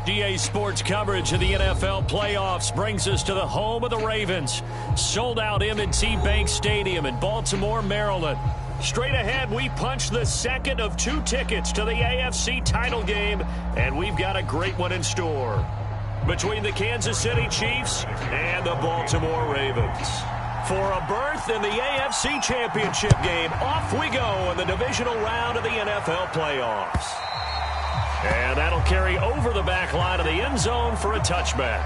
USDA Sports coverage of the NFL playoffs brings us to the home of the Ravens. Sold out M&T Bank Stadium in Baltimore, Maryland. Straight ahead, we punch the second of 2 tickets to the AFC title game, and we've got a great one in store. Between the Kansas City Chiefs and the Baltimore Ravens. For a berth in the AFC Championship game, off we go in the divisional round of the NFL playoffs. And that'll carry over the back line of the end zone for a touchback.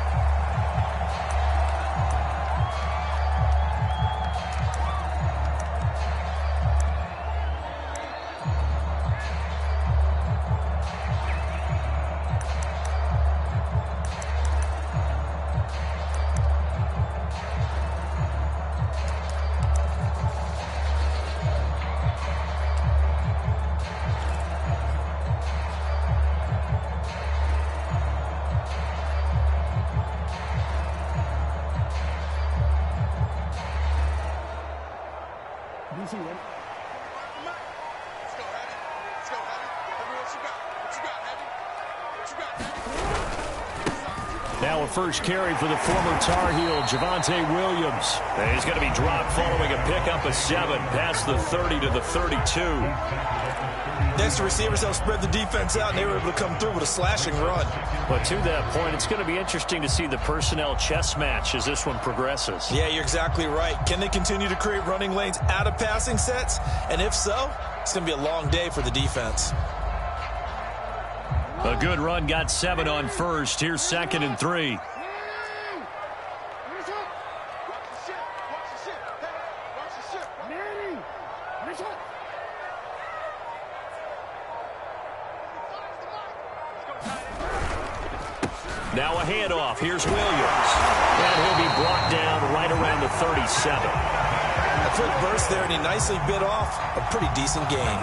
Now a first carry for the former Tar Heel, Javonte Williams. And he's going to be dropped following a pickup of 7 past the 30 to the 32. Next to receivers help spread the defense out, and they were able to come through with a slashing run. But to that point, it's going to be interesting to see the personnel chess match as this one progresses. Yeah, you're exactly right. Can they continue to create running lanes out of passing sets? And if so, it's going to be a long day for the defense. A good run, got 7 on first. Here's 2nd and 3. Now a handoff. Here's Williams. And he'll be brought down right around the 37. A quick burst there, and he nicely bit off a pretty decent gain.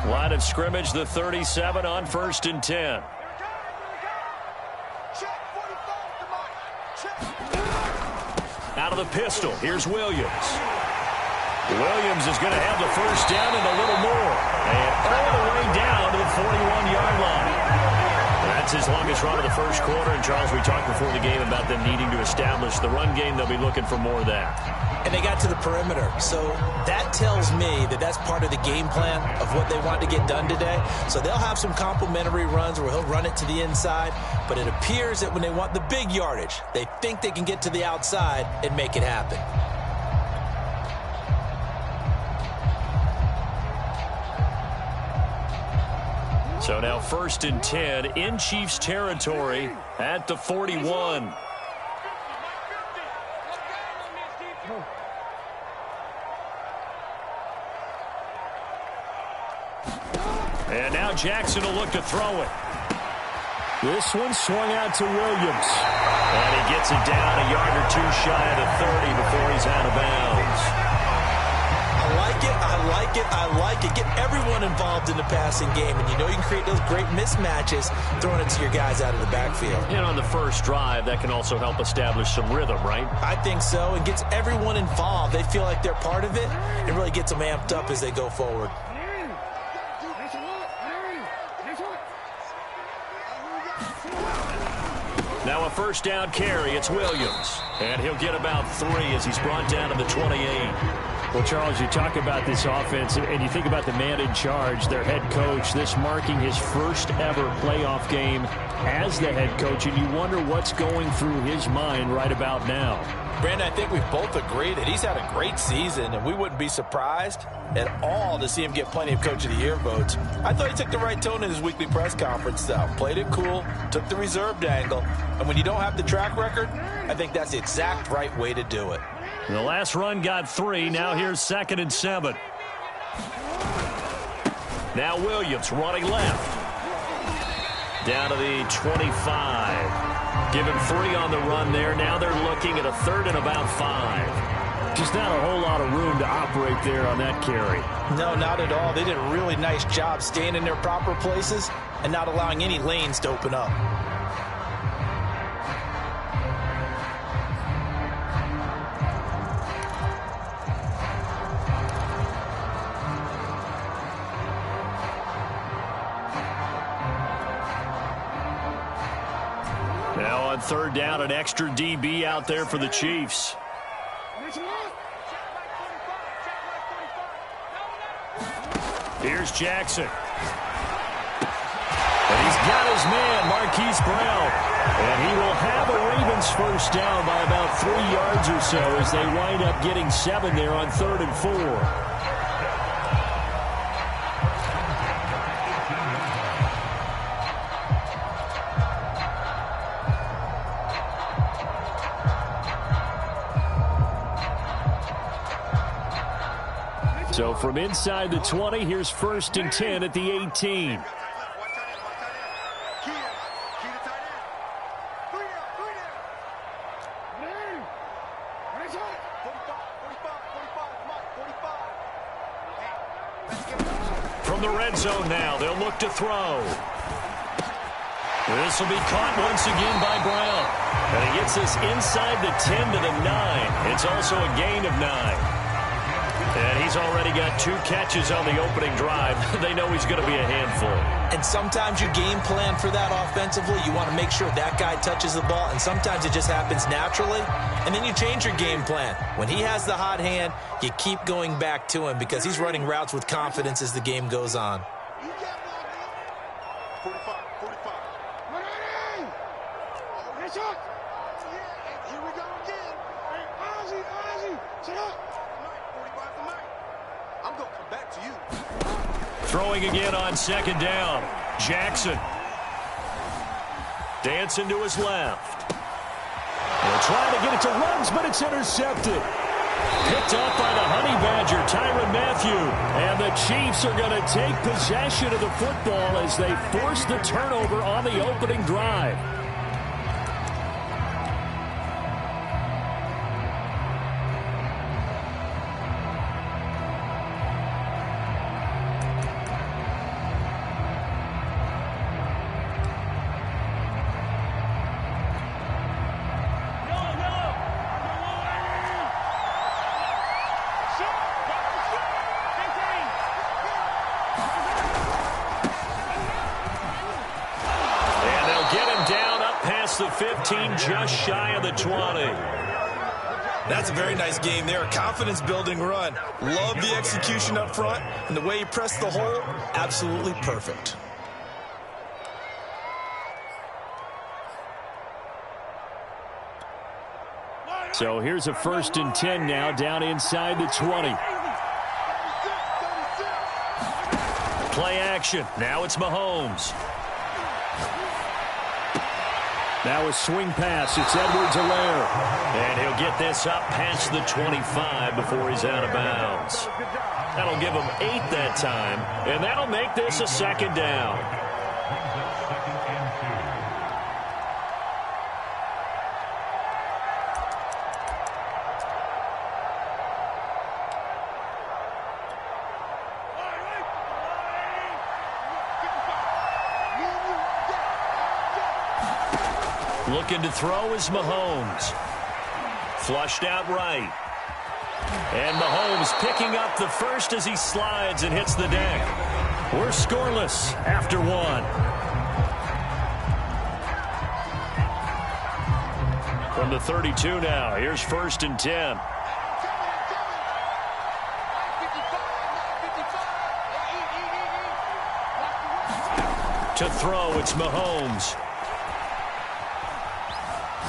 Line of scrimmage, the 37 on 1st and 10. Out of the pistol, here's Williams. Williams is going to have the first down and a little more. And all the way down to the 41-yard line. That's his longest run of the first quarter. And, Charles, we talked before the game about them needing to establish the run game. They'll be looking for more of that. And they got to the perimeter. So that tells me that that's part of the game plan of what they want to get done today. So they'll have some complementary runs where he'll run it to the inside. But it appears that when they want the big yardage, they think they can get to the outside and make it happen. So now 1st and 10 in Chiefs territory at the 41. And now Jackson will look to throw it. This one swung out to Williams. And he gets it down a yard or 2 shy of the 30 before he's out of bounds. I like it, I like it, I like it. Get everyone involved in the passing game, and you know you can create those great mismatches throwing it to your guys out of the backfield. And on the first drive, that can also help establish some rhythm, right? I think so. It gets everyone involved. They feel like they're part of it. It really gets them amped up as they go forward. Now a first down carry. It's Williams. And he'll get about 3 as he's brought down to the 28. Well, Charles, you talk about this offense, and you think about the man in charge, their head coach, this marking his first ever playoff game as the head coach, and you wonder what's going through his mind right about now. Brandon, I think we've both agreed that he's had a great season, and we wouldn't be surprised at all to see him get plenty of Coach of the Year votes. I thought he took the right tone in his weekly press conference, though. Played it cool, took the reserved angle, and when you don't have the track record, I think that's the exact right way to do it. The last run got 3. Now here's 2nd and 7. Now Williams running left. Down to the 25. Give him 3 on the run there. Now they're looking at a 3rd and about 5. Just not a whole lot of room to operate there on that carry. No, not at all. They did a really nice job staying in their proper places and not allowing any lanes to open up. Now on 3rd down, an extra DB out there for the Chiefs. Here's Jackson. And he's got his man, Marquise Brown. And he will have a Ravens first down by about 3 yards or so as they wind up getting 7 there on 3rd and 4. So from inside the 20, here's 1st and 10 at the 18. From the red zone now, they'll look to throw. This will be caught once again by Brown. And he gets this inside the 10 to the 9. It's also a gain of 9. And he's already got 2 catches on the opening drive. They know he's going to be a handful. And sometimes you game plan for that offensively. You want to make sure that guy touches the ball, and sometimes it just happens naturally. And then you change your game plan. When he has the hot hand, you keep going back to him because he's running routes with confidence as the game goes on. Throwing again on 2nd down. Jackson. Dancing to his left. They're trying to get it to runs, but it's intercepted. Picked up by the Honey Badger, Tyrann Mathieu. And the Chiefs are going to take possession of the football as they force the turnover on the opening drive. The 15, just shy of the 20. That's a very nice game there. Confidence-building run. Love the execution up front. And the way he pressed the hole, absolutely perfect. So here's a 1st and 10 now down inside the 20. Play action. Now it's Mahomes. Now a swing pass. It's Edwards-Helaire. And he'll get this up past the 25 before he's out of bounds. That'll give him 8 that time. And that'll make this a 2nd down. Looking to throw is Mahomes. Flushed out right. And Mahomes picking up the first as he slides and hits the deck. We're scoreless after 1. From the 32 now, here's 1st and 10. To throw, it's Mahomes.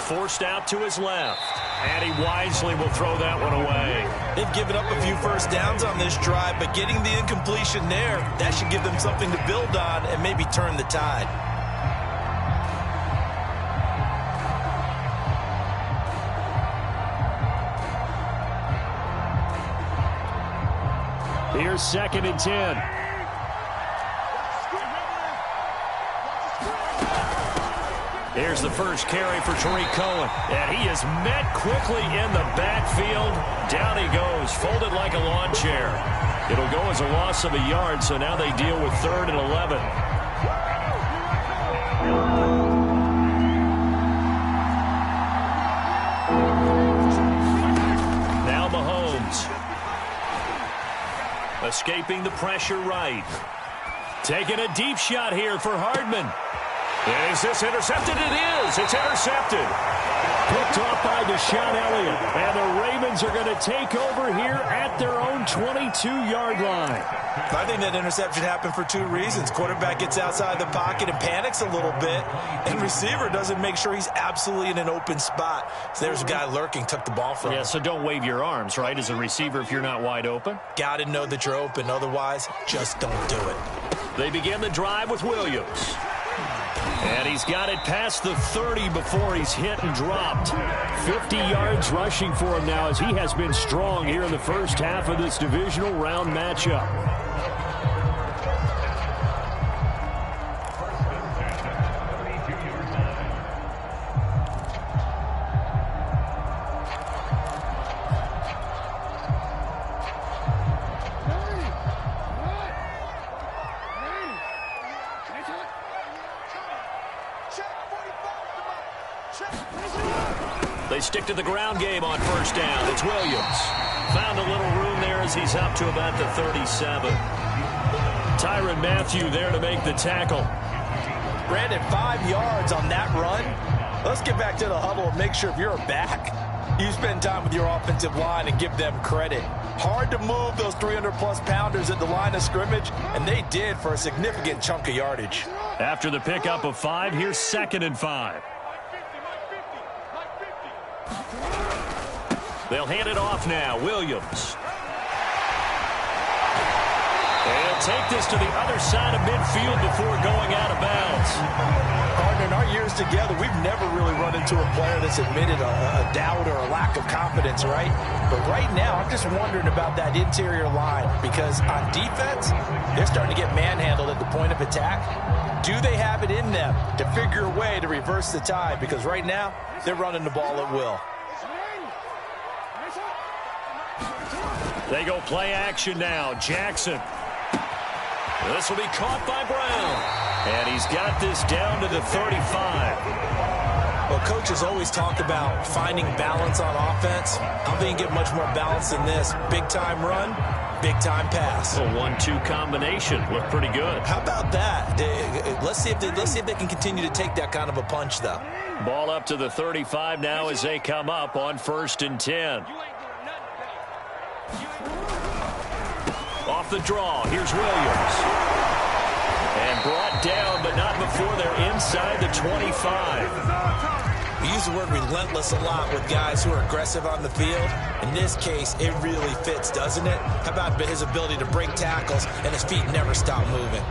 Forced out to his left. And he wisely will throw that one away. They've given up a few first downs on this drive, but getting the incompletion there, that should give them something to build on and maybe turn the tide. Here's 2nd and 10. Here's the first carry for Tariq Cohen. And he is met quickly in the backfield. Down he goes, folded like a lawn chair. It'll go as a loss of a yard, so now they deal with 3rd and 11. Now Mahomes. Escaping the pressure right. Taking a deep shot here for Hardman. Is this intercepted? It is. It's intercepted. Picked off by Deshaun Elliott. And the Ravens are going to take over here at their own 22-yard line. I think that interception happened for 2 reasons. Quarterback gets outside the pocket and panics a little bit. And receiver doesn't make sure he's absolutely in an open spot. So there's a guy lurking, took the ball from him. Yeah, so don't wave your arms, right, as a receiver if you're not wide open. Got to know that you're open. Otherwise, just don't do it. They begin the drive with Williams. And he's got it past the 30 before he's hit and dropped. 50 yards rushing for him now as he has been strong here in the first half of this divisional round matchup. They stick to the ground game on first down. It's Williams. Found a little room there as he's up to about the 37. Tyrann Mathieu there to make the tackle. Brandon, 5 yards on that run. Let's get back to the huddle and make sure if you're a back, you spend time with your offensive line and give them credit. Hard to move those 300-plus pounders at the line of scrimmage, and they did for a significant chunk of yardage. After the pickup of 5, here's 2nd and 5. They'll hand it off now. Williams. They'll take this to the other side of midfield before going out of bounds. Partner, in our years together, we've never really run into a player that's admitted a doubt or a lack of confidence, right? But right now, I'm just wondering about that interior line because on defense, they're starting to get manhandled at the point of attack. Do they have it in them to figure a way to reverse the tide? Because right now, they're running the ball at will. They go play action now. Jackson. This will be caught by Brown. And he's got this down to the 35. Well, Coach has always talked about finding balance on offense. I don't think you get much more balance than this. Big-time run, big-time pass. A 1-2 combination. Looked pretty good. How about that? Let's see if they can continue to take that kind of a punch, though. Ball up to the 35 now as they come up on 1st and 10. Off the draw, here's Williams. And brought down, but not before they're inside the 25. We use the word relentless a lot with guys who are aggressive on the field. In this case, it really fits, doesn't it? How about his ability to break tackles and his feet never stop moving?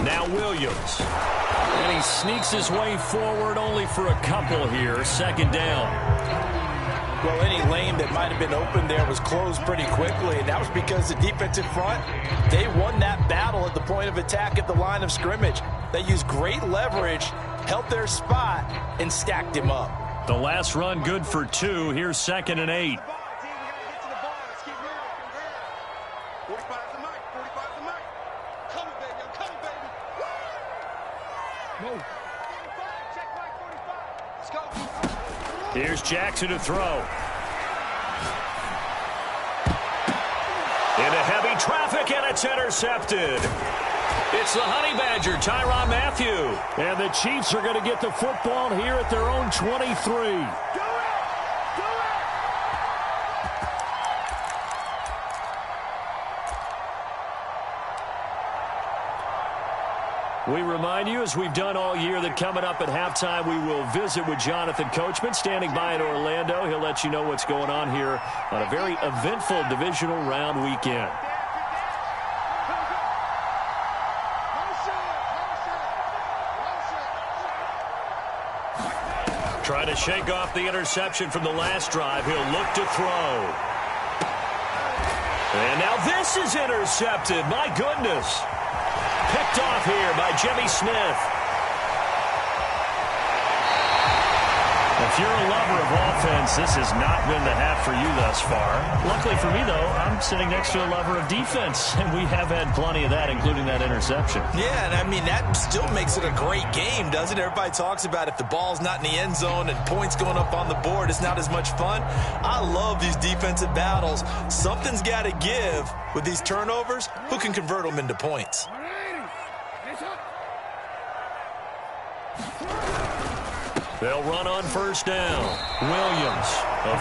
Now Williams. And he sneaks his way forward only for a couple here. 2nd down. Well, any lane that might have been open there was closed pretty quickly, and that was because the defensive front, they won that battle at the point of attack at the line of scrimmage. They used great leverage, held their spot, and stacked him up. The last run good for 2. Here's 2nd and 8. Here's Jackson to throw. Into heavy traffic, and it's intercepted. It's the Honey Badger, Tyrann Mathieu. And the Chiefs are going to get the football here at their own 23. We remind you, as we've done all year, that coming up at halftime, we will visit with Jonathan Coachman, standing by in Orlando. He'll let you know what's going on here on a very eventful divisional round weekend. Trying to shake off the interception from the last drive. He'll look to throw. And now this is intercepted. My goodness. Picked off here by Jimmy Smith. If you're a lover of offense, this has not been the half for you thus far. Luckily for me, though, I'm sitting next to a lover of defense, and we have had plenty of that, including that interception. Yeah, and I mean, that still makes it a great game, doesn't it? Everybody talks about if the ball's not in the end zone and points going up on the board, it's not as much fun. I love these defensive battles. Something's got to give with these turnovers. Who can convert them into points? They'll run on first down. Williams.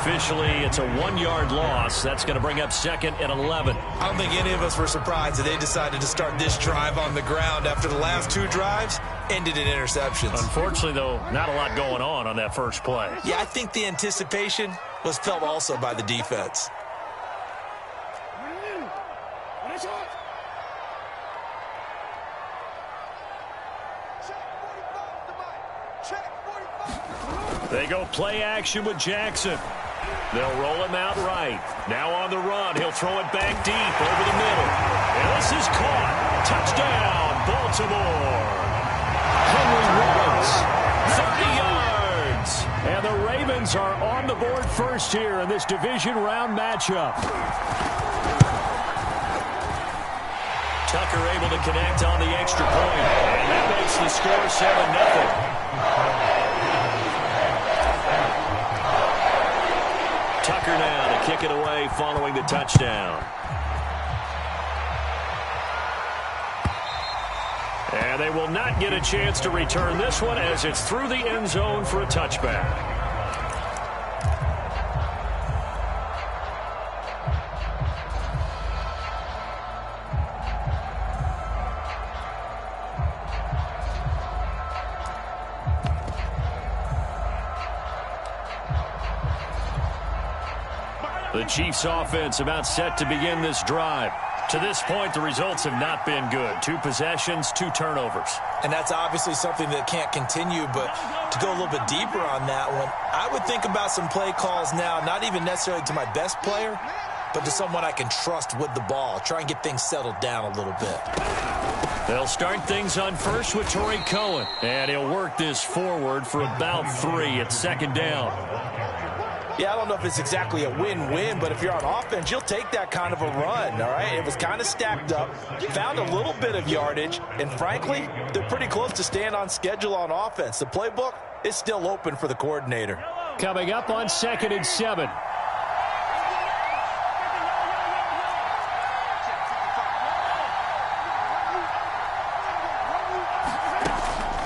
Officially, it's a 1-yard loss. That's going to bring up 2nd and 11. I don't think any of us were surprised that they decided to start this drive on the ground after the last 2 drives ended in interceptions. Unfortunately, though, not a lot going on that first play. Yeah, I think the anticipation was felt also by the defense. They go play action with Jackson. They'll roll him out right. Now on the run. He'll throw it back deep over the middle. And this is caught. Touchdown, Baltimore. Henry Ruggs, 30 yards. And the Ravens are on the board first here in this division round matchup. Tucker able to connect on the extra point. And that makes the score 7-0. Tucker now to kick it away following the touchdown. And they will not get a chance to return this one as it's through the end zone for a touchback. The Chiefs offense about set to begin this drive. To this point, the results have not been good. 2 possessions, 2 turnovers. And that's obviously something that can't continue, but to go a little bit deeper on that one, I would think about some play calls now, not even necessarily to my best player, but to someone I can trust with the ball. Try and get things settled down a little bit. They'll start things on first with Torrey Cohen. And he'll work this forward for about 3 at 2nd down. Yeah, I don't know if it's exactly a win-win, but if you're on offense, you'll take that kind of a run, all right? It was kind of stacked up, found a little bit of yardage, and frankly, they're pretty close to staying on schedule on offense. The playbook is still open for the coordinator. Coming up on 2nd and 7.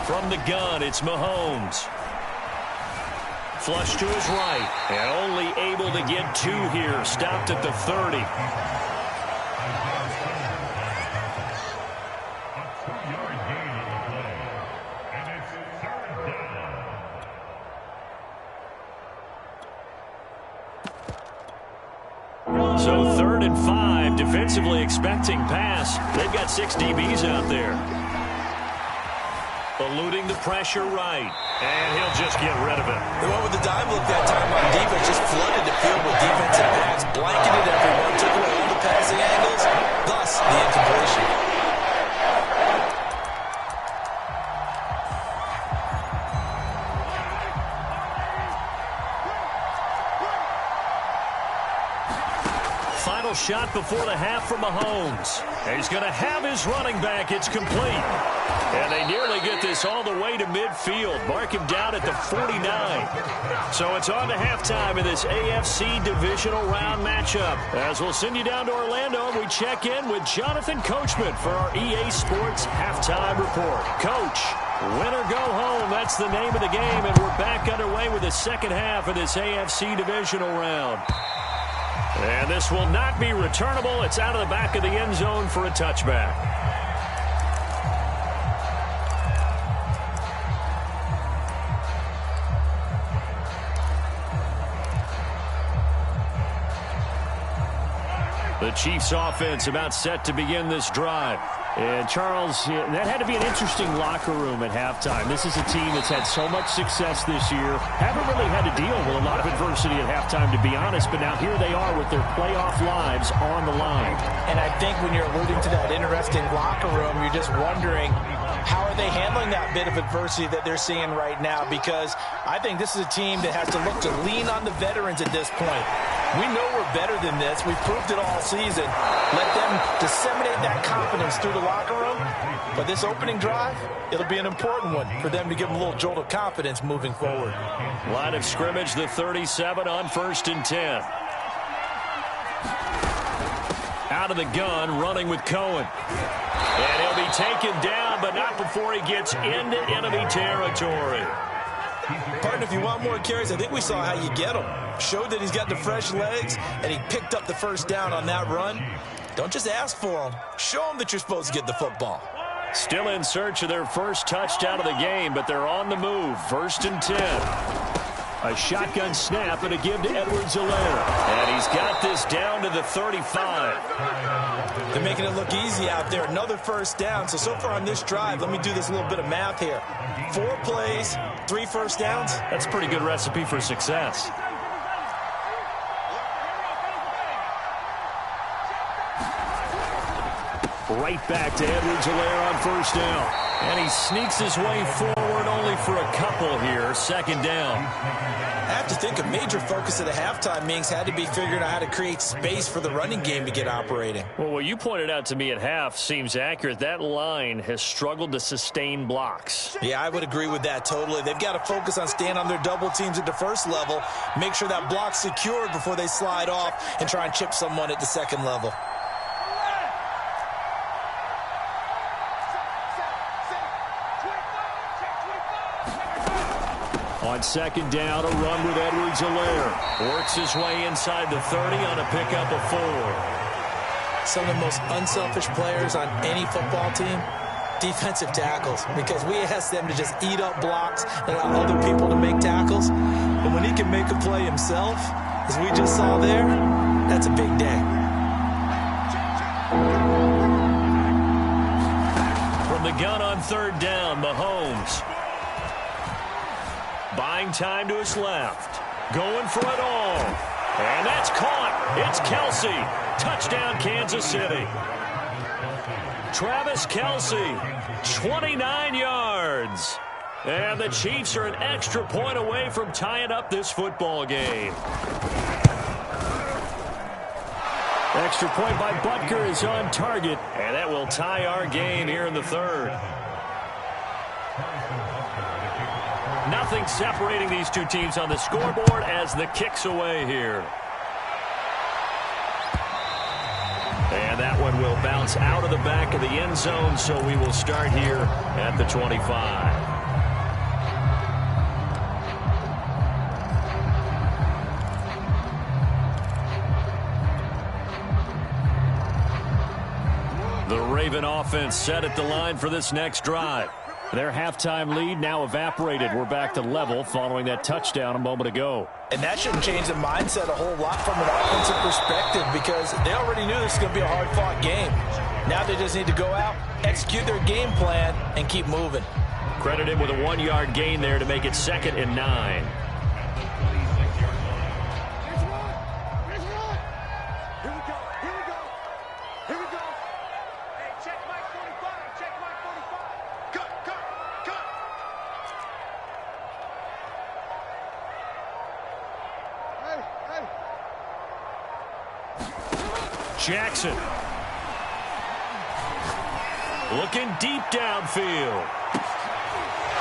From the gun, it's Mahomes. Flush to his right, and only able to get 2 here. Stopped at the 30. So 3rd and 5, defensively expecting pass. They've got 6 DBs out there. Eluding the pressure right. And he'll just get rid of it. They went with the dive look that time on defense. Just flooded the field with defensive backs. Blanketed everyone. Took away all the passing angles. Thus, the incompletion. Final shot before the half from Mahomes. And he's going to have his running back. It's complete. And they nearly get this all the way to midfield. Mark him down at the 49. So it's on to halftime in this AFC divisional round matchup. As we'll send you down to Orlando, we check in with Jonathan Coachman for our EA Sports Halftime Report. Coach, win or go home, that's the name of the game. And we're back underway with the second half of this AFC divisional round. And this will not be returnable. It's out of the back of the end zone for a touchback. The Chiefs offense about set to begin this drive. And Charles, that had to be an interesting locker room at halftime. This is a team that's had so much success this year. Haven't really had to deal with a lot of adversity at halftime, to be honest. But now here they are with their playoff lives on the line. And I think when you're alluding to that interesting locker room, you're just wondering, how are they handling that bit of adversity that they're seeing right now? Because I think this is a team that has to look to lean on the veterans at this point. We know we're better than this. We've proved it all season. Let them disseminate that confidence through the locker room. But this opening drive, it'll be an important one for them to give them a little jolt of confidence moving forward. Line of scrimmage, the 37 on 1st and 10. Out of the gun, running with Cohen. And he'll be taken down, but not before he gets into enemy territory. Partner, if you want more carries, I think we saw how you get them. Showed that he's got the fresh legs, and he picked up the first down on that run. Don't just ask for them. Show them that you're supposed to get the football. Still in search of their first touchdown of the game, but they're on the move. 1st and 10. A shotgun snap and a give to Edwards-Helaire. And he's got this down to the 35. They're making it look easy out there. Another first down. So far on this drive, let me do this little bit of math here. 4 plays, 3 first downs. That's a pretty good recipe for success. Right back to Edwards-Helaire on 1st down. And he sneaks his way forward only for a couple here. 2nd down. I have to think a major focus of the halftime meetings had to be figuring out how to create space for the running game to get operating. Well, what you pointed out to me at half seems accurate. That line has struggled to sustain blocks. Yeah, I would agree with that totally. They've got to focus on staying on their double teams at the first level, make sure that block's secured before they slide off and try and chip someone at the second level. On 2nd down, a run with Edwards-Helaire. Works his way inside the 30 on a pickup of 4. Some of the most unselfish players on any football team, defensive tackles, because we ask them to just eat up blocks and allow other people to make tackles. But when he can make a play himself, as we just saw there, that's a big day. From the gun on 3rd down, Mahomes. Buying time to his left. Going for it all. And that's caught. It's Kelsey. Touchdown, Kansas City. Travis Kelsey, 29 yards. And the Chiefs are an extra point away from tying up this football game. Extra point by Butker is on target. And that will tie our game here in the 3rd. Nothing separating these two teams on the scoreboard as the kick's away here. And that one will bounce out of the back of the end zone, so we will start here at the 25. The Raven offense set at the line for this next drive. Their halftime lead now evaporated. We're back to level following that touchdown a moment ago. And that shouldn't change the mindset a whole lot from an offensive perspective, because they already knew this was going to be a hard-fought game. Now they just need to go out, execute their game plan, and keep moving. Credit him with a 1-yard gain there to make it 2nd and 9. Jackson. Looking deep downfield.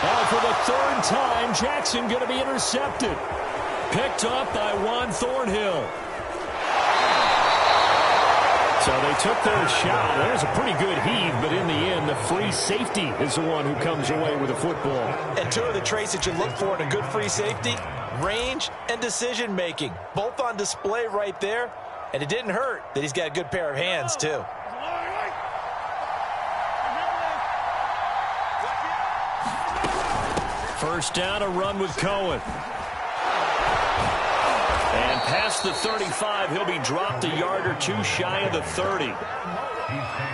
Oh, for the 3rd time, Jackson going to be intercepted. Picked up by Juan Thornhill. So they took their shot. There's a pretty good heave, but in the end, the free safety is the one who comes away with the football. And 2 of the traits that you look for in a good free safety, range and decision-making. Both on display right there. And it didn't hurt that he's got a good pair of hands, too. First down, a run with Cohen. And past the 35. He'll be dropped a yard or two shy of the 30.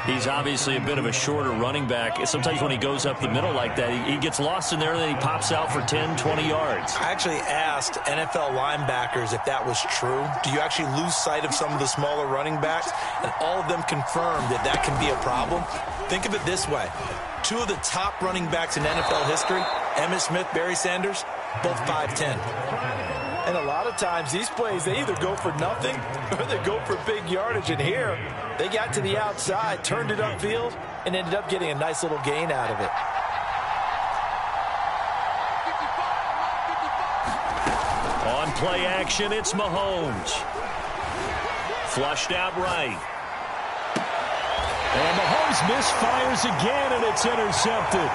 He's obviously a bit of a shorter running back. Sometimes when he goes up the middle like that, he gets lost in there, and then he pops out for 10, 20 yards. I actually asked NFL linebackers if that was true. Do you actually lose sight of some of the smaller running backs? And all of them confirmed that that can be a problem. Think of it this way. Two of the top running backs in NFL history, Emmitt Smith, Barry Sanders, both 5'10". And a lot of times these plays, they either go for nothing or they go for big yardage. And here, they got to the outside, turned it upfield, and ended up getting a nice little gain out of it. On play action, it's Mahomes. Flushed out right. And Mahomes misfires again, and it's intercepted.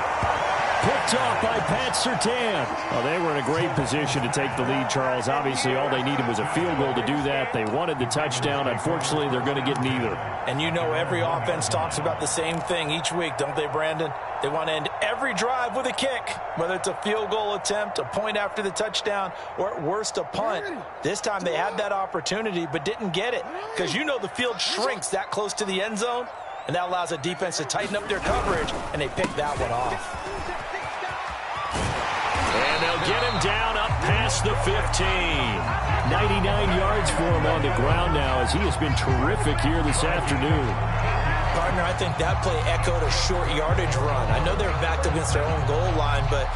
Picked off by Pat Surtain. Well, they were in a great position to take the lead, Charles. Obviously, all they needed was a field goal to do that. They wanted the touchdown. Unfortunately, they're going to get neither. And you know every offense talks about the same thing each week, don't they, Brandon? They want to end every drive with a kick, whether it's a field goal attempt, a point after the touchdown, or at worst a punt. This time they had that opportunity but didn't get it because you know the field shrinks that close to the end zone, and that allows a defense to tighten up their coverage, and they picked that one off. And they'll get him down up past the 15. 99 yards for him on the ground now as he has been terrific here this afternoon. Partner, I think that play echoed a short yardage run. I know they're backed against their own goal line, but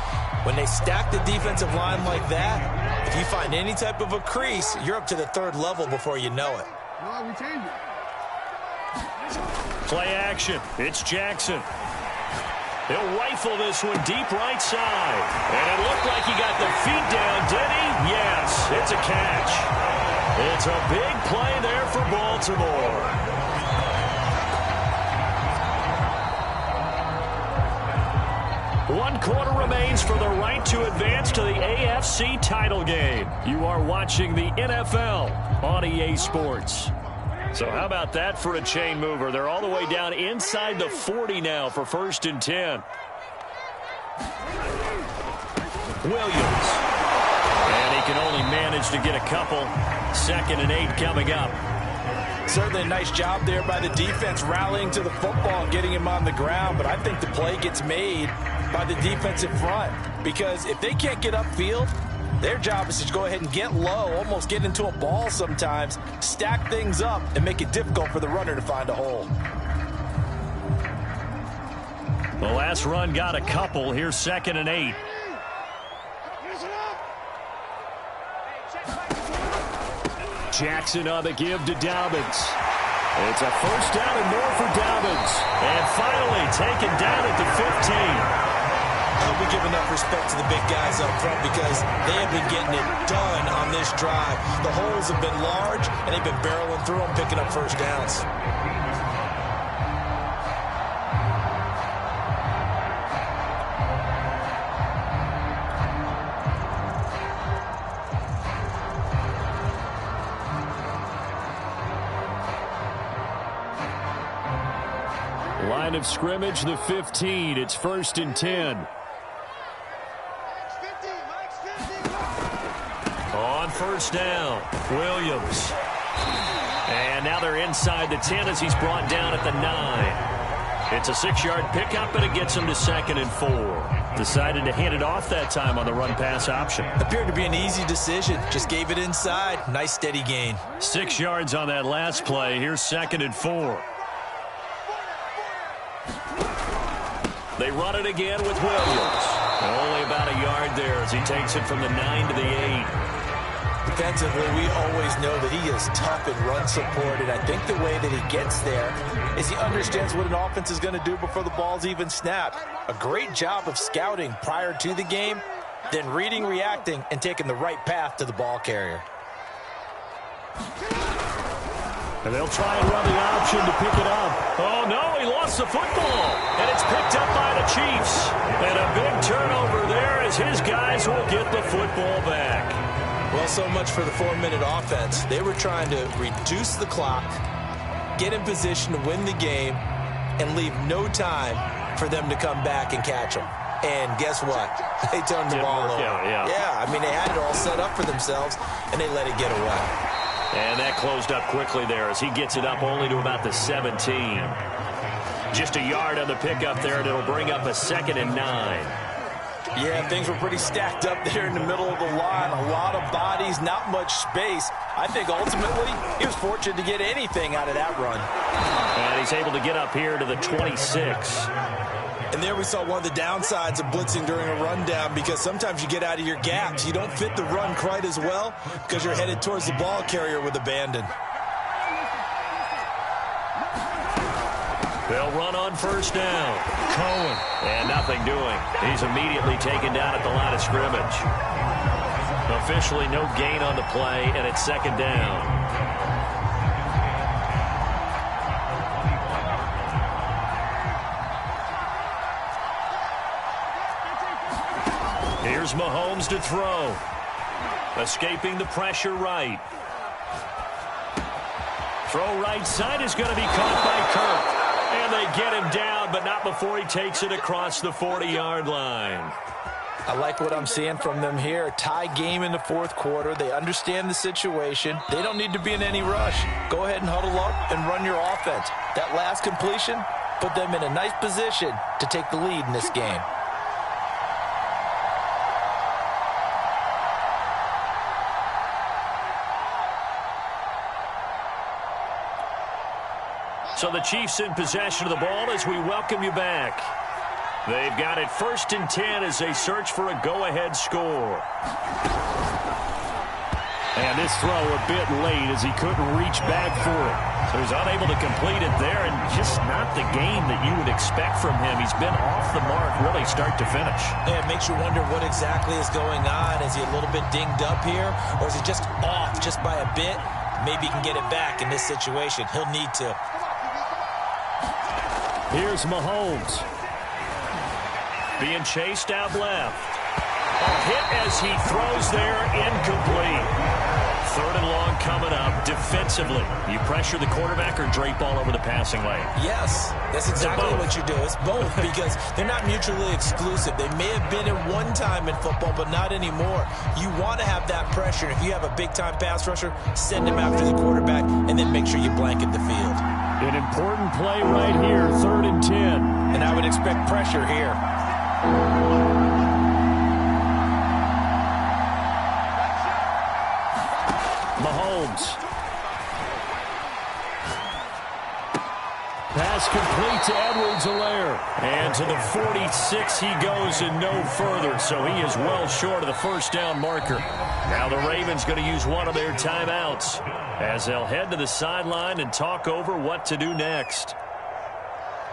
when they stack the defensive line like that, if you find any type of a crease, you're up to the third level before you know it. Play action. It's Jackson. He'll rifle this one deep right side. And it looked like he got the feet down, did he? Yes, it's a catch. It's a big play there for Baltimore. One quarter remains for the right to advance to the AFC title game. You are watching the NFL on EA Sports. So how about that for a chain mover? They're all the way down inside the 40 now for 1st and 10. Williams. And he can only manage to get a couple. 2nd and 8 coming up. Certainly a nice job there by the defense rallying to the football and getting him on the ground, but I think the play gets made by the defensive front because if they can't get upfield, their job is to go ahead and get low, almost get into a ball sometimes, stack things up, and make it difficult for the runner to find a hole. The last run got a couple. Here's 2nd and 8. Jackson on the give to Dobbins. It's a 1st down and more for Dobbins. And finally taken down at the 15. I'll be giving enough respect to the big guys up front because they have been getting it done on this drive. The holes have been large, and they've been barreling through them, picking up 1st downs. Line of scrimmage, the 15. It's 1st and 10. On 1st down, Williams. And now they're inside the 10 as he's brought down at the 9. It's a 6-yard pickup, and it gets him to 2nd and 4. Decided to hand it off that time on the run-pass option. Appeared to be an easy decision. Just gave it inside. Nice steady gain. 6 yards on that last play. Here's 2nd and 4. They run it again with Williams. Only about a yard there as he takes it from the 9 to the 8. Defensively, we always know that he is tough and run supported. I think the way that he gets there is he understands what an offense is going to do before the ball's even snapped. A great job of scouting prior to the game, then reading, reacting, and taking the right path to the ball carrier. And they'll try and run the option to pick it up. Oh, no, he lost the football. And it's picked up by the Chiefs. And a big turnover there as his guys will get the football back. Well, so much for the 4-minute offense. They were trying to reduce the clock, get in position to win the game, and leave no time for them to come back and catch them. And guess what? They turned the ball over. Yeah, I mean, they had it all set up for themselves, and they let it get away. And that closed up quickly there as he gets it up only to about the 17. Just a yard on the pickup there, and it'll bring up a 2nd and 9. Yeah, things were pretty stacked up there in the middle of the line. A lot of bodies, not much space. I think ultimately he was fortunate to get anything out of that run. And he's able to get up here to the 26. And there we saw one of the downsides of blitzing during a rundown, because sometimes you get out of your gaps. You don't fit the run quite as well because you're headed towards the ball carrier with abandon. They'll run on 1st down. Cohen. And nothing doing. He's immediately taken down at the line of scrimmage. Officially no gain on the play, and it's 2nd down. Here's Mahomes to throw. Escaping the pressure right. Throw right side is going to be caught by Kirk. And they get him down, but not before he takes it across the 40-yard line. I like what I'm seeing from them here. Tie game in the 4th quarter. They understand the situation. They don't need to be in any rush. Go ahead and huddle up and run your offense. That last completion put them in a nice position to take the lead in this game. So the Chiefs in possession of the ball as we welcome you back. They've got it 1st and 10 as they search for a go-ahead score. And this throw a bit late as he couldn't reach back for it. So he's unable to complete it there, and just not the game that you would expect from him. He's been off the mark really start to finish. Yeah, it makes you wonder what exactly is going on. Is he a little bit dinged up here, or is he just off just by a bit? Maybe he can get it back in this situation. He'll need to. Here's Mahomes. Being chased out left. A hit as he throws there, incomplete. 3rd and long coming up defensively. You pressure the quarterback or drape all over the passing lane? Yes, that's exactly what you do. It's both, because they're not mutually exclusive. They may have been at one time in football, but not anymore. You want to have that pressure. If you have a big-time pass rusher, send him after the quarterback, and then make sure you blanket the field. An important play right here, 3rd and 10. And I would expect pressure here. Mahomes. Pass complete to Edwards-Helaire. And to the 46 he goes and no further, so he is well short of the 1st down marker. Now the Ravens going to use one of their timeouts as they'll head to the sideline and talk over what to do next.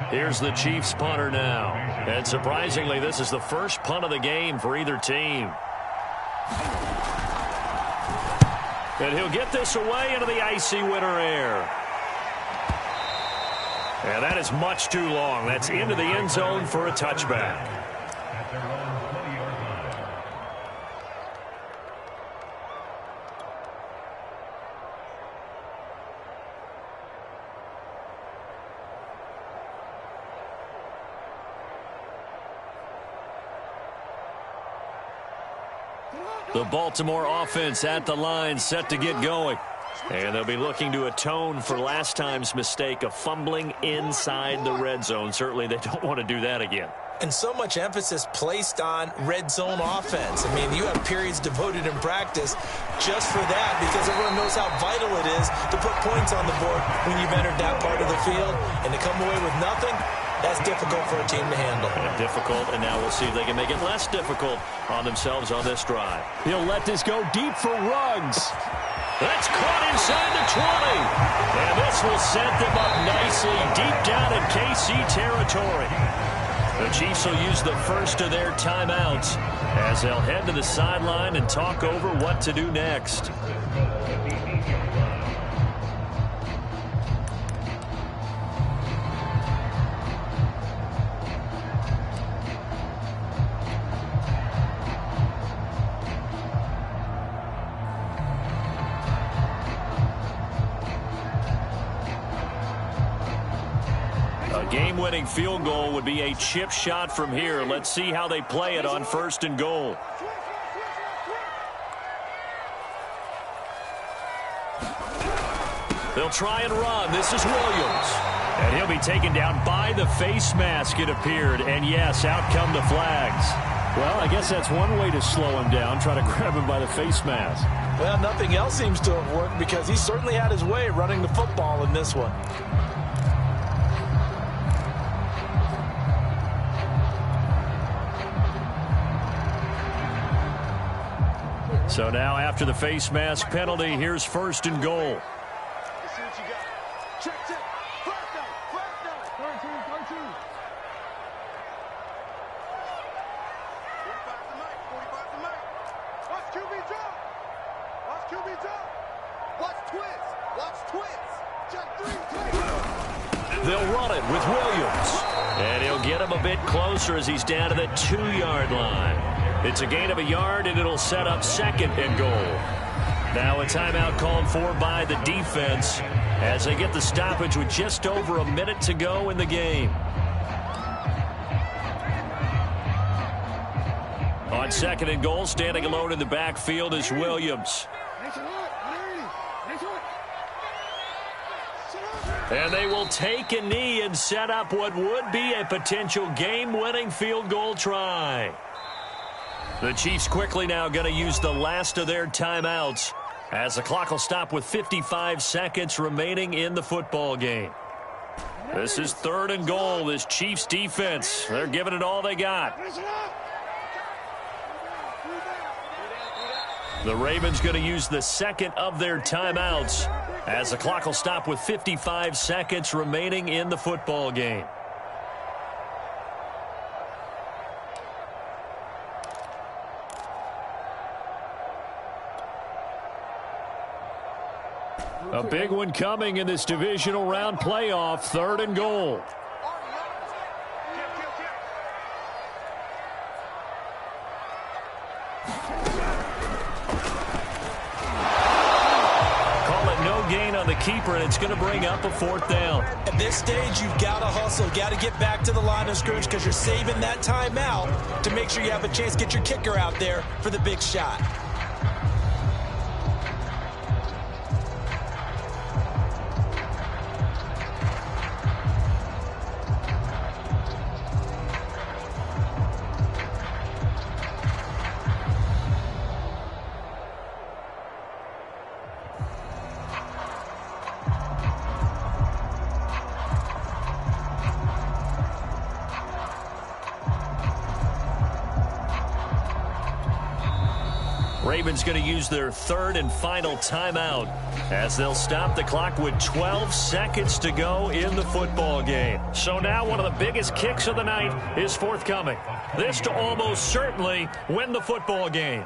Here's the Chiefs punter now. And surprisingly, this is the first punt of the game for either team. And he'll get this away into the icy winter air. And that is much too long. That's into the end zone for a touchback. The Baltimore offense at the line, set to get going. And they'll be looking to atone for last time's mistake of fumbling inside the red zone. Certainly they don't want to do that again. And so much emphasis placed on red zone offense. I mean, you have periods devoted in practice just for that, because everyone knows how vital it is to put points on the board when you've entered that part of the field. And to come away with nothing, that's difficult for a team to handle. Difficult, and now we'll see if they can make it less difficult on themselves on this drive. He'll let this go deep for Ruggs. That's caught inside the 20. And this will set them up nicely deep down in KC territory. The Chiefs will use the first of their timeouts as they'll head to the sideline and talk over what to do next. Game-winning field goal would be a chip shot from here. Let's see how they play it on 1st and goal. They'll try and run. This is Williams. And he'll be taken down by the face mask, it appeared. And, yes, out come the flags. Well, I guess that's one way to slow him down, try to grab him by the face mask. Well, nothing else seems to have worked because he certainly had his way running the football in this one. So now after the face mask penalty, here's 1st and goal. They'll run it with Williams. And he'll get him a bit closer as he's down to the 2-yard line. It's a gain of a yard, and it'll set up 2nd and goal. Now a timeout called for by the defense as they get the stoppage with just over a minute to go in the game. On 2nd and goal, standing alone in the backfield is Williams. And they will take a knee and set up what would be a potential game-winning field goal try. The Chiefs quickly now going to use the last of their timeouts as the clock will stop with 55 seconds remaining in the football game. This is 3rd and goal. This Chiefs defense, they're giving it all they got. The Ravens going to use the 2nd of their timeouts as the clock will stop with 55 seconds remaining in the football game. A big one coming in this divisional round playoff, 3rd and goal. Gain on the keeper, and it's going to bring up a 4th down. At this stage, you've got to hustle. Got to get back to the line of scrimmage because you're saving that timeout to make sure you have a chance to get your kicker out there for the big shot. Ravens going to use their 3rd and final timeout as they'll stop the clock with 12 seconds to go in the football game. So now one of the biggest kicks of the night is forthcoming. This to almost certainly win the football game.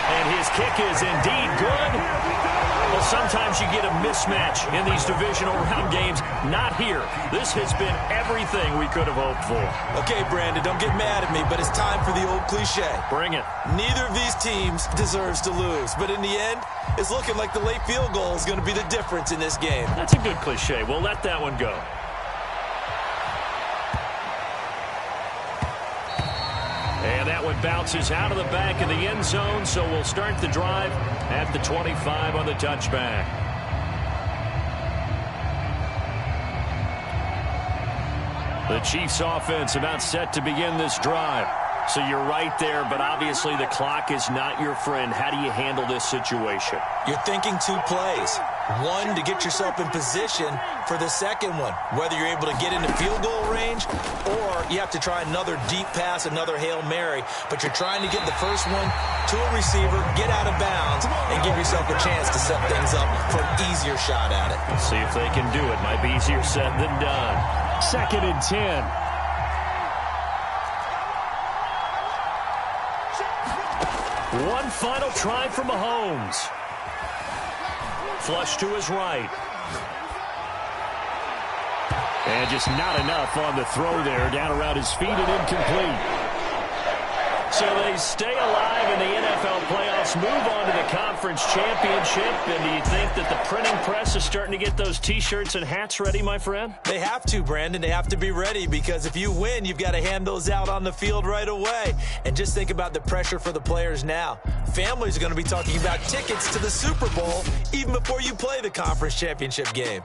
And his kick is indeed good. Well, sometimes you get a mismatch in these divisional round games. Not here. This has been everything we could have hoped for. Okay, Brandon, don't get mad at me, but it's time for the old cliche. Bring it. Neither of these teams deserves to lose, but in the end, it's looking like the late field goal is going to be the difference in this game. That's a good cliche. We'll let that one go. And that one bounces out of the back of the end zone, so we'll start the drive at the 25 on the touchback. The Chiefs offense about set to begin this drive. So you're right there, but obviously the clock is not your friend. How do you handle this situation? You're thinking 2 plays. One, to get yourself in position for the second one, whether you're able to get into field goal range or you have to try another deep pass, another Hail Mary, but you're trying to get the first one to a receiver, get out of bounds, and give yourself a chance to set things up for an easier shot at it. Let's see if they can do it. Might be easier said than done. 2nd and 10. One final try for Mahomes. Flush to his right. And just not enough on the throw there. Down around his feet and incomplete. So they stay alive in the NFL playoffs, move on to the conference championship. And do you think that the printing press is starting to get those T-shirts and hats ready, my friend? They have to, Brandon. They have to be ready because if you win, you've got to hand those out on the field right away. And just think about the pressure for the players now. Families are going to be talking about tickets to the Super Bowl even before you play the conference championship game.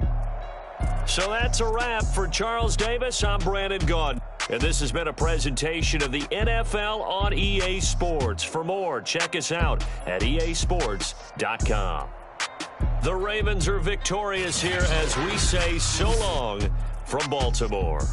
So that's a wrap for Charles Davis. I'm Brandon Gaudin. And this has been a presentation of the NFL on EA Sports. For more, check us out at easports.com. The Ravens are victorious here as we say so long from Baltimore.